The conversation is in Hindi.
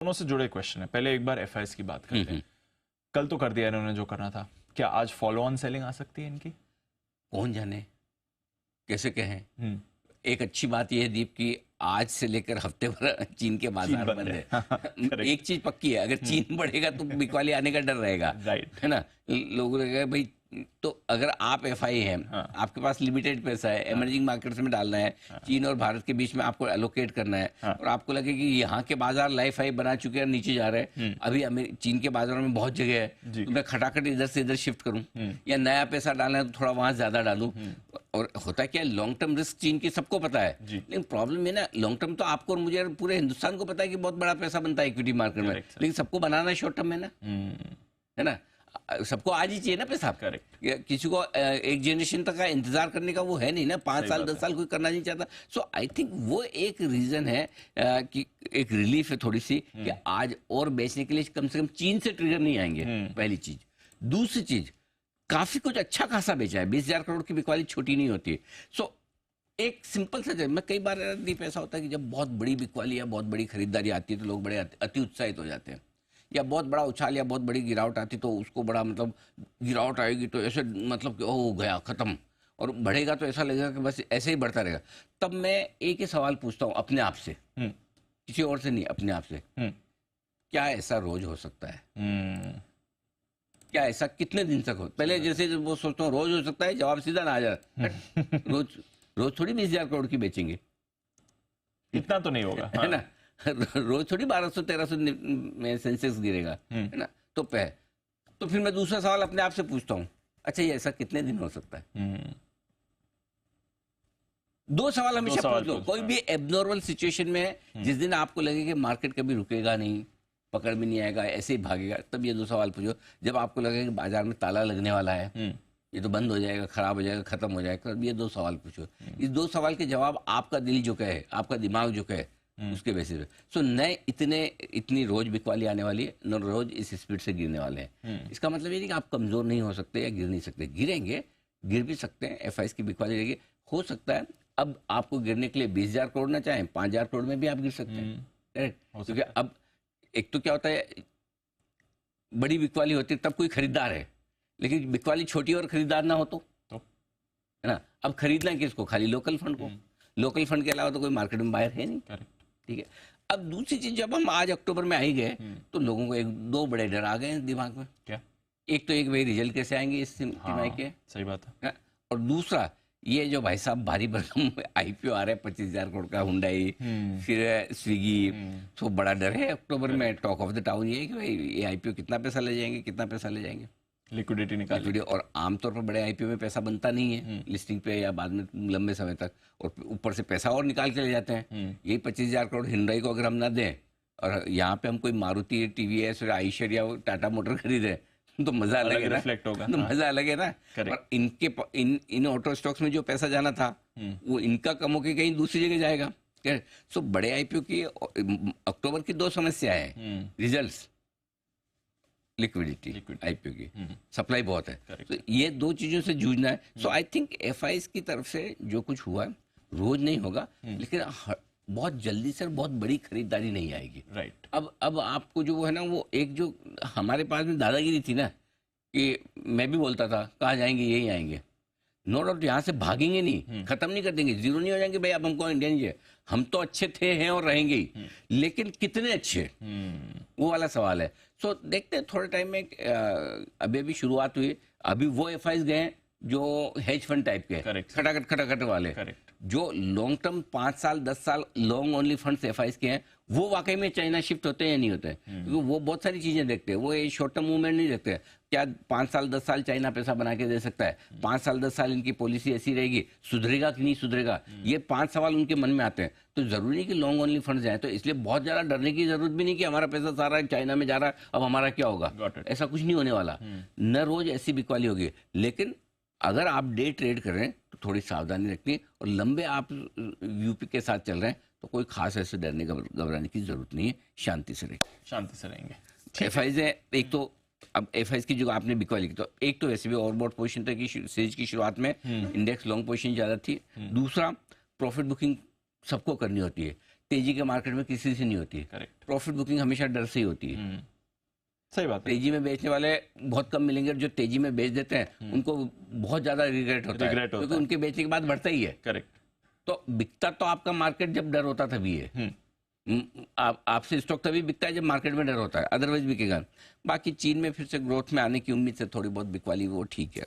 दोनों से जुड़े क्वेश्चन है। पहले एक बार एफआईएस की बात करते हैं। कल तो कर दिया इन्होंने जो करना था, क्या आज फॉलो ऑन सेलिंग आ सकती है इनकी? कौन जाने, कैसे कहें। एक अच्छी बात यह है दीप की आज से लेकर हफ्ते भर चीन के बाजार बंद है। एक चीज पक्की है, अगर चीन बढ़ेगा तो बिकवाली आने का डर रहेगा, राइट है ना। लोग लगेगा भाई, तो अगर आप एफआई हैं, आपके पास लिमिटेड पैसा है, इमर्जिंग मार्केट्स में डालना है, चीन और भारत के बीच में आपको एलोकेट करना है, और आपको लगे कि यहाँ के बाजार लाइफ हाई बना चुके हैं, नीचे जा रहे हैं, अभी चीन के बाजारों में बहुत जगह है, तो मैं खटाखट इधर से इधर शिफ्ट करूँ, या नया पैसा डालना है तो थोड़ा वहां ज्यादा डालूं। और होता क्या है, लॉन्ग टर्म रिस्क चीन की सबको पता है, लेकिन प्रॉब्लम है ना, लॉन्ग टर्म तो आपको और मुझे पूरे हिंदुस्तान को पता है कि बहुत बड़ा पैसा बनता है इक्विटी मार्केट में, लेकिन सबको बनाना शॉर्ट टर्म में ना, है ना। सबको आज ही चाहिए ना पैसा। करेक्ट। किसी को एक जनरेशन तक का इंतजार करने का वो है नहीं ना, 5 साल 10 साल कोई करना नहीं चाहता। सो आई थिंक वो एक रीजन है कि एक रिलीफ है थोड़ी सी कि आज और बेचने के लिए कम से कम चीन से ट्रिगर नहीं आएंगे, पहली चीज। दूसरी चीज, काफी कुछ अच्छा खासा बेचा है, 20,000 करोड़ की बिकवाली छोटी नहीं होती है। सो एक सिंपल सा, मैं कई बार दीप ऐसा होता है कि जब बहुत बड़ी बिकवाली या बहुत बड़ी खरीदारी आती है तो लोग बड़े अति उत्साहित हो जाते हैं, या बहुत बड़ा उछाल या बहुत बड़ी गिरावट आती तो उसको बड़ा मतलब गिरावट आएगी तो ऐसे मतलब कि ओह गया खत्म, और बढ़ेगा तो ऐसा लगेगा कि बस ऐसे ही बढ़ता रहेगा। तब मैं एक ही सवाल पूछता हूँ अपने आप से, किसी और से नहीं, अपने आप से, क्या ऐसा रोज हो सकता है? क्या ऐसा कितने दिन तक हो? पहले जैसे वो सोचता हूँ रोज हो सकता है, जवाब सीधा ना आ जाए, रोज थोड़ी 20,000 करोड़ की बेचेंगे, इतना तो नहीं होगा, है ना। रोज थोड़ी 1200-1300 में सेंसेक्स गिरेगा, है ना। तो फिर मैं दूसरा सवाल अपने आप से पूछता हूँ, अच्छा ये ऐसा कितने दिन हो सकता है? दो सवाल हमेशा पूछ लो। कोई भी एबनॉर्मल सिचुएशन में जिस दिन आपको लगे कि मार्केट कभी रुकेगा नहीं, पकड़ में नहीं आएगा, ऐसे ही भागेगा, तब ये दो सवाल पूछो। जब आपको लगे कि बाजार में ताला लगने वाला है, ये तो बंद हो जाएगा, खराब हो जाएगा, खत्म हो जाएगा, तब ये दो सवाल पूछो। इस दो सवाल के जवाब आपका दिल जो कहे, आपका दिमाग जो कहे, उसके बेसिस पे। सो न इतनी रोज बिकवाली आने वाली है, न रोज इस स्पीड से गिरने वाले हैं। इसका मतलब ये नहीं कि आप कमजोर नहीं हो सकते या गिर नहीं सकते, गिरेंगे, गिर भी सकते हैं। एफआईएस की बिकवाली रहेगी, हो सकता है अब आपको गिरने के लिए 20,000 करोड़ ना चाहें, 5,000 करोड़ में भी आप गिर सकते हैं, करेक्ट। क्योंकि अब एक तो क्या होता है, बड़ी बिकवाली होती है तब कोई खरीदार है, लेकिन बिकवाली छोटी और खरीदार ना हो तो है ना। अब खरीदना किसको? खाली लोकल फंड को। लोकल फंड के अलावा तो कोई मार्केट में बायर है नहीं, ठीक है। अब दूसरी चीज, जब हम आज अक्टूबर में आई गए तो लोगों को दो बड़े डर आ गए दिमाग में। क्या? एक तो भाई रिजल्ट कैसे आएंगे इस तिमाही के, सही बात है, और दूसरा ये जो भाई साहब भारी भरकम आईपीओ आ रहा है 25,000 करोड़ का, हुंडई, फिर स्विगी, तो बड़ा डर है अक्टूबर में। टॉक ऑफ द टाउन ये है कि भाई ये आईपीओ कितना पैसा ले जाएंगे, कितना पैसा ले जाएंगे, लिक्विडिटी निकाल। और आमतौर पर बड़े आईपीओ में पैसा बनता नहीं है लिस्टिंग पे या बाद में लंबे समय तक, और ऊपर से पैसा और निकाल के ले जाते हैं। यही 25,000 करोड़ हुंडई को अगर हम ना दें और यहाँ पे हम कोई मारुति, टीवीएस, आइशर या टाटा मोटर खरीदें तो मजा अलग है ना, रिफ्लेक्ट होगा, तो मजा अलग है ना। और इन ऑटो स्टॉक्स में जो पैसा जाना था वो इनका कम होकर कहीं दूसरी जगह जाएगा। सो बड़े आईपीओ की अक्टूबर की दो समस्या है, रिजल्ट्स, लिक्विडिटी आईपीओ की, सप्लाई बहुत है, तो ये दो चीजों से जूझना है। सो आई थिंक एफआईएस की तरफ से जो कुछ हुआ रोज नहीं होगा, लेकिन बहुत जल्दी से बहुत बड़ी खरीदारी नहीं आएगी, राइट। अब आपको जो है ना, वो एक जो हमारे पास में दादागिरी थी ना, कि मैं भी बोलता था कहाँ जाएंगे, यही आएंगे, नो डाउट यहाँ से भागेंगे नहीं, खत्म नहीं कर देंगे, जीरो नहीं हो जाएंगे भाई अब हमको इंडियन ही है, हम तो अच्छे थे, हैं और रहेंगे ही, लेकिन कितने अच्छे, वो वाला सवाल है। सो देखते हैं थोड़े टाइम में। अभी शुरुआत हुई, अभी वो एफआईएस गए जो हेज फंड टाइप के, खटाखट वाले, जो लॉन्ग टर्म 5 साल 10 साल लॉन्ग ओनली फंड्स एफआईएस के हैं, वो वाकई में चाइना शिफ्ट होते हैं या नहीं होते हैं, क्योंकि वो बहुत सारी चीजें देखते हैं, वो ये शॉर्ट टर्म मूवमेंट नहीं देखते हैं। क्या 5 साल 10 साल चाइना पैसा बना के दे सकता है? 5 साल 10 साल इनकी पॉलिसी ऐसी रहेगी, सुधरेगा कि नहीं सुधरेगा, ये 5 सवाल उनके मन में आते हैं। तो जरूरी नहीं कि लॉन्ग ओनली फंड्स जाए, तो इसलिए बहुत ज्यादा डरने की जरूरत भी नहीं कि हमारा पैसा सारा चाइना में जा रहा है, अब हमारा क्या होगा, ऐसा कुछ नहीं होने वाला। न रोज ऐसी बिकवाली होगी, लेकिन अगर आप डे ट्रेड कर रहे हैं तो थोड़ी सावधानी रखनी है, और लंबे आप यूपी के साथ चल रहे हैं तो कोई खास ऐसे डरने घबराने की जरूरत नहीं है, शांति से रहेंगे। एफआईएस है एक तो, अब एफआईएस की जो आपने बिकवाली की, तो एक तो वैसे भी ओवरबॉट पोजीशन तक की सीरीज की शुरुआत में इंडेक्स लॉन्ग पोजीशन ज्यादा थी। दूसरा प्रॉफिट बुकिंग सबको करनी होती है, तेजी के मार्केट में किसी से नहीं होती। करेक्ट। प्रॉफिट बुकिंग हमेशा डर से ही होती है। सही बात है। तेजी में बेचने वाले बहुत कम मिलेंगे, जो तेजी में बेच देते हैं उनको बहुत ज्यादा रिग्रेट होता है, क्योंकि उनके बेचने के बाद बढ़ता ही है। करेक्ट। तो बिकता तो आपका मार्केट जब डर होता तभी है। आपसे स्टॉक तभी बिकता है जब मार्केट में डर होता है, अदरवाइज बिकेगा। बाकी चीन में फिर से ग्रोथ में आने की उम्मीद से थोड़ी बहुत बिकवाली वो ठीक है।